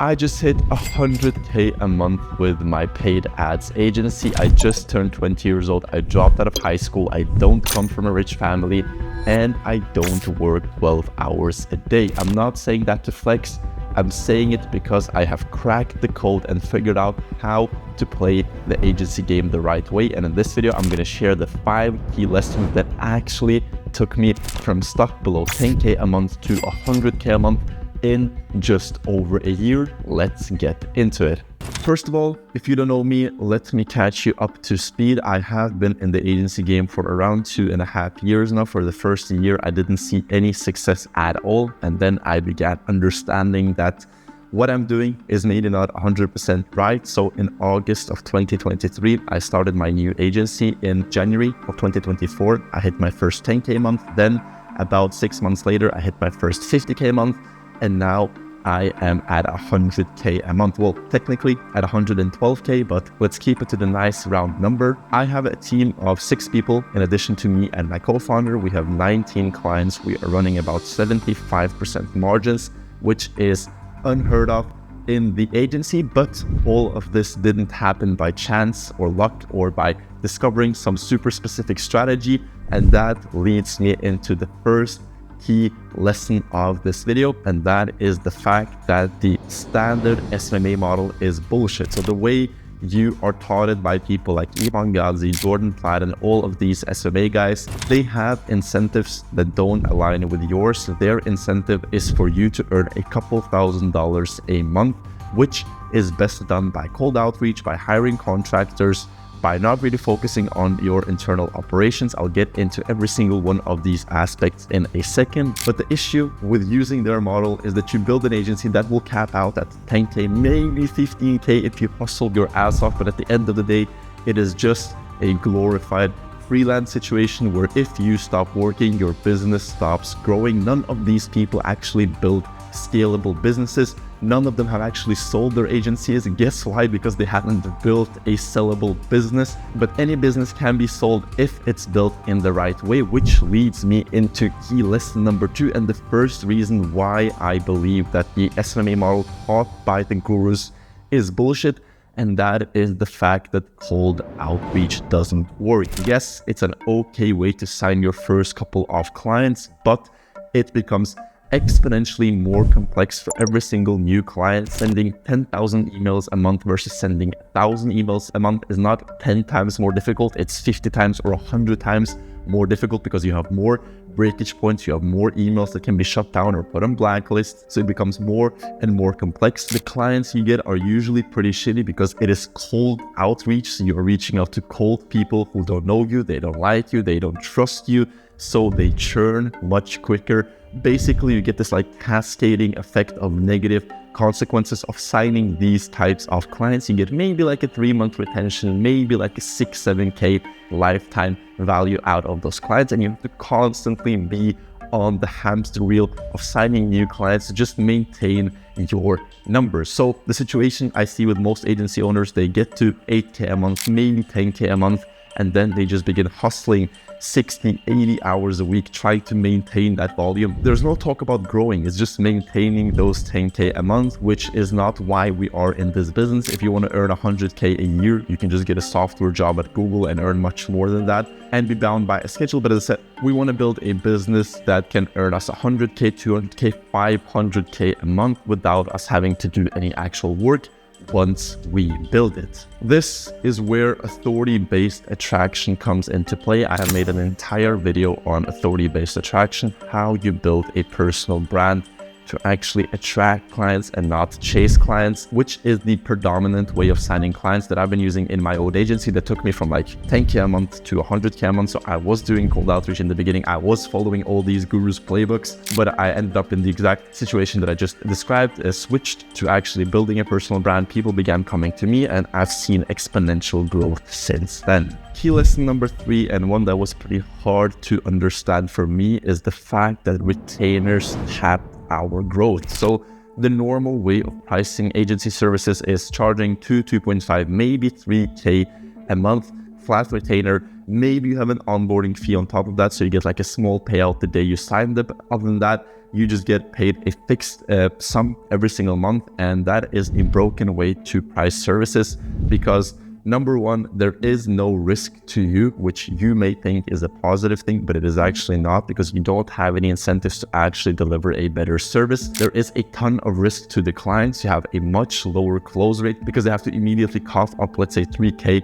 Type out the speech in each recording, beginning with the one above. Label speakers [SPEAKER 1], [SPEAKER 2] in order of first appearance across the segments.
[SPEAKER 1] I just hit 100K a month with my paid ads agency. I just turned 20 years old. I dropped out of high school. I don't come from a rich family and I don't work 12 hours a day. I'm not saying that to flex. I'm saying it because I have cracked the code and figured out how to play the agency game the right way. And in this video, I'm going to share the 5 key lessons that actually took me from stuck below 10K a month to 100K a month in just over a year. Let's get into it. First of all, if you don't know me, let me catch you up to speed. I have been in the agency game for around 2.5 years now. For the first year, I didn't see any success at all. And then I began understanding that what I'm doing is maybe not 100% right. So in August of 2023, I started my new agency. In January of 2024, I hit my first 10K a month. Then about 6 months later, I hit my first 50K a month. And now I am at 100K a month. Well, technically at 112K, but let's keep it to the nice round number. I have a team of 6 people. In addition to me and my co-founder, we have 19 clients. We are running about 75% margins, which is unheard of in the agency. But all of this didn't happen by chance or luck or by discovering some super specific strategy. And that leads me into the first key lesson of this video, and that is the fact that the standard SMMA model is bullshit. So the way you are taught it by people like Ivan Gazi, Jordan Platt, and all of these SMMA guys, they have incentives that don't align with yours. Their incentive is for you to earn a couple $1,000s a month, which is best done by cold outreach, by hiring contractors, by not really focusing on your internal operations. I'll get into every single one of these aspects in a second. But the issue with using their model is that you build an agency that will cap out at 10K, maybe 15K if you hustle your ass off. But at the end of the day, it is just a glorified freelance situation where if you stop working, your business stops growing. None of these people actually build scalable businesses. None of them have actually sold their agencies. Guess why? Because they haven't built a sellable business. But any business can be sold if it's built in the right way, which leads me into key lesson number 2. And the first reason why I believe that the SMMA model taught by the gurus is bullshit. And that is the fact that cold outreach doesn't work. Yes, it's an okay way to sign your first couple of clients, but it becomes exponentially more complex for every single new client. Sending 10,000 emails a month versus sending 1,000 emails a month is not 10 times more difficult. It's 50 times or 100 times more difficult because you have more breakage points, you have more emails that can be shut down or put on blacklists. So it becomes more and more complex. The clients you get are usually pretty shitty because it is cold outreach. So you're reaching out to cold people who don't know you, they don't like you, they don't trust you. So they churn much quicker. Basically, you get this like cascading effect of negative consequences of signing these types of clients. You get maybe like a 3-month retention, maybe like a 6-7K lifetime value out of those clients. And you have to constantly be on the hamster wheel of signing new clients to just maintain your numbers. So the situation I see with most agency owners, they get to 8K a month, maybe 10K a month, and then they just begin hustling 60, 80 hours a week, trying to maintain that volume. There's no talk about growing. It's just maintaining those 10K a month, which is not why we are in this business. If you want to earn 100K a year, you can just get a software job at Google and earn much more than that and be bound by a schedule. But as I said, we want to build a business that can earn us 100K, 200K, 500K a month without us having to do any actual work once we build it. This is where authority-based attraction comes into play. I have made an entire video on authority-based attraction, how you build a personal brand to actually attract clients and not chase clients, which is the predominant way of signing clients that I've been using in my old agency that took me from like 10K a month to 100K a month. So I was doing cold outreach in the beginning. I was following all these gurus playbooks, but I ended up in the exact situation that I just described, switched to actually building a personal brand. People began coming to me and I've seen exponential growth since then. Key lesson number 3, and one that was pretty hard to understand for me, is the fact that retainers cap our growth. So the normal way of pricing agency services is charging 2.5, maybe 3K a month flat retainer. Maybe you have an onboarding fee on top of that, so you get like a small payout the day you signed up. Other than that, you just get paid a fixed sum every single month, and that is a broken way to price services because number one, there is no risk to you, which you may think is a positive thing, but it is actually not because you don't have any incentives to actually deliver a better service. There is a ton of risk to the clients. You have a much lower close rate because they have to immediately cough up, let's say 3K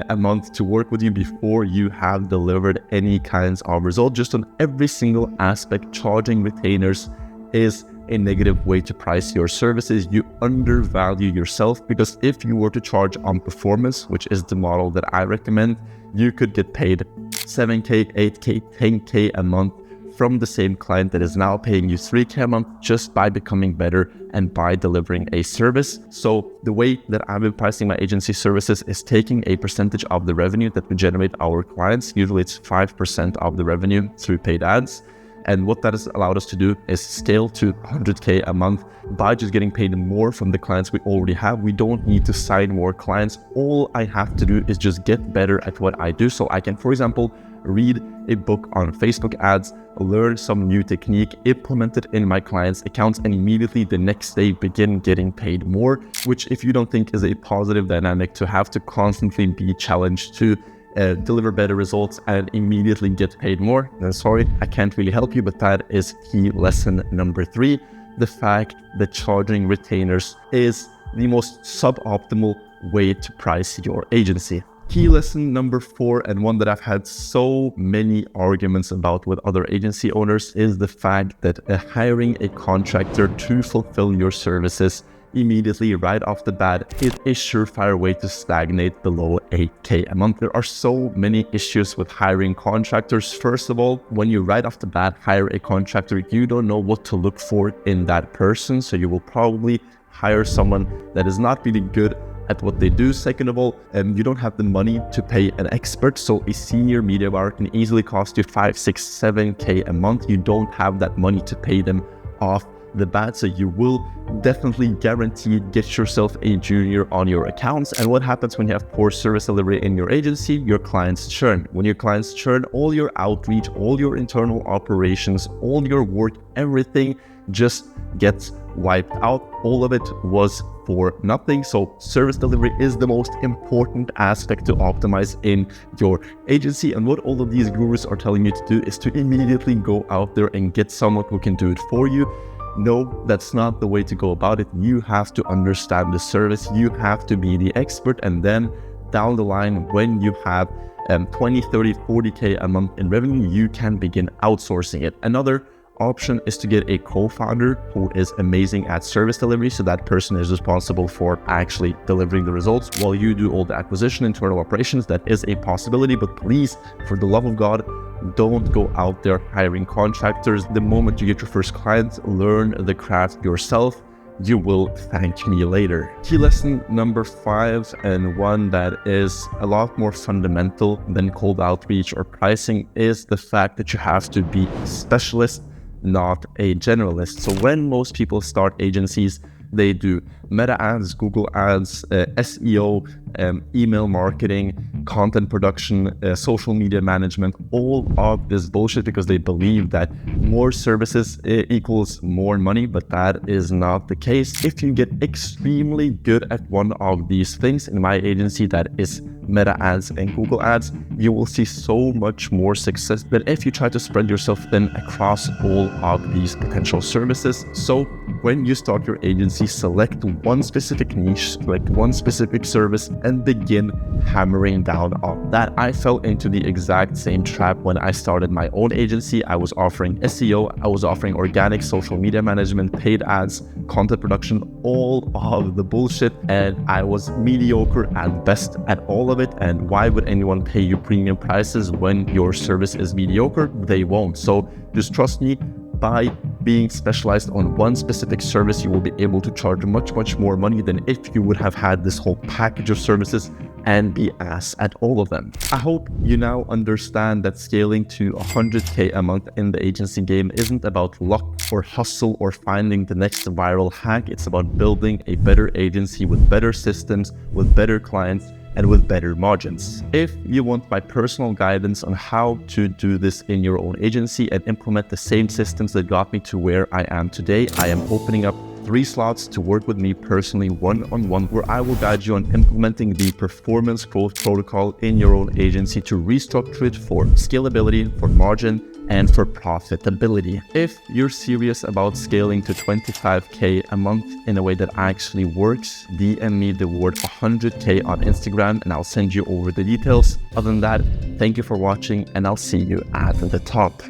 [SPEAKER 1] a month to work with you before you have delivered any kinds of result. Just on every single aspect, charging retainers is a negative way to price your services. You undervalue yourself because if you were to charge on performance, which is the model that I recommend, you could get paid 7K, 8K, 10K a month from the same client that is now paying you 3K a month just by becoming better and by delivering a service. So the way that I've been pricing my agency services is taking a percentage of the revenue that we generate our clients. Usually it's 5% of the revenue through paid ads. And what that has allowed us to do is scale to 100K a month by just getting paid more from the clients we already have. We don't need to sign more clients. All I have to do is just get better at what I do. So I can, for example, read a book on Facebook ads, learn some new technique, implement it in my clients' accounts, and immediately the next day begin getting paid more, which if you don't think is a positive dynamic to have to constantly be challenged to deliver better results and immediately get paid more, then sorry, I can't really help you, but that is key lesson number 3. The fact that charging retainers is the most suboptimal way to price your agency. Key lesson number 4, and one that I've had so many arguments about with other agency owners, is the fact that hiring a contractor to fulfill your services immediately right off the bat is a surefire way to stagnate below 8K a month. There are so many issues with hiring contractors. First of all, when you right off the bat hire a contractor, you don't know what to look for in that person. So you will probably hire someone that is not really good at what they do. Second of all, you don't have the money to pay an expert. So a senior media buyer can easily cost you 5, 6, 7K a month. You don't have that money to pay them off the bat, so you will definitely guaranteed get yourself a junior on your accounts. And what happens when you have poor service delivery in your agency? Your clients churn. When your clients churn, all your outreach, all your internal operations, all your work, everything just gets wiped out. All of it was for nothing. So service delivery is the most important aspect to optimize in your agency. And what all of these gurus are telling you to do is to immediately go out there and get someone who can do it for you. No, that's not the way to go about it. You have to understand the service. You have to be the expert. And then down the line, when you have 20, 30, 40K a month in revenue, you can begin outsourcing it. Another option is to get a co-founder who is amazing at service delivery. So that person is responsible for actually delivering the results while you do all the acquisition, internal operations. That is a possibility, but please, for the love of God, don't go out there hiring contractors. The moment you get your first client, learn the craft yourself. You will thank me later. Key lesson number 5, and one that is a lot more fundamental than cold outreach or pricing, is the fact that you have to be a specialist, not a generalist. So when most people start agencies, they do meta ads, Google ads, SEO, email marketing, content production, social media management, all of this bullshit because they believe that more services equals more money, but that is not the case. If you get extremely good at one of these things, in my agency that is meta ads and Google ads, you will see so much more success than if you try to spread yourself thin across all of these potential services. So when you start your agency, select one specific niche, select one specific service, and begin hammering down on that. I fell into the exact same trap when I started my own agency. I was offering SEO, I was offering organic social media management, paid ads, content production, all of the bullshit, and I was mediocre at best at all of it. And why would anyone pay you premium prices when your service is mediocre? They won't. So just trust me, by being specialized on one specific service, you will be able to charge much more money than if you would have had this whole package of services and be ass at all of them. I hope you now understand that scaling to 100K a month in the agency game isn't about luck or hustle or finding the next viral hack. It's about building a better agency with better systems, with better clients, and with better margins. If you want my personal guidance on how to do this in your own agency and implement the same systems that got me to where I am today, I am opening up 3 slots to work with me personally one-on-one, where I will guide you on implementing the performance growth protocol in your own agency to restructure it for scalability, for margin, and for profitability. If you're serious about scaling to 25K a month in a way that actually works, DM me the word 100K on Instagram and I'll send you over the details. Other than that, thank you for watching and I'll see you at the top.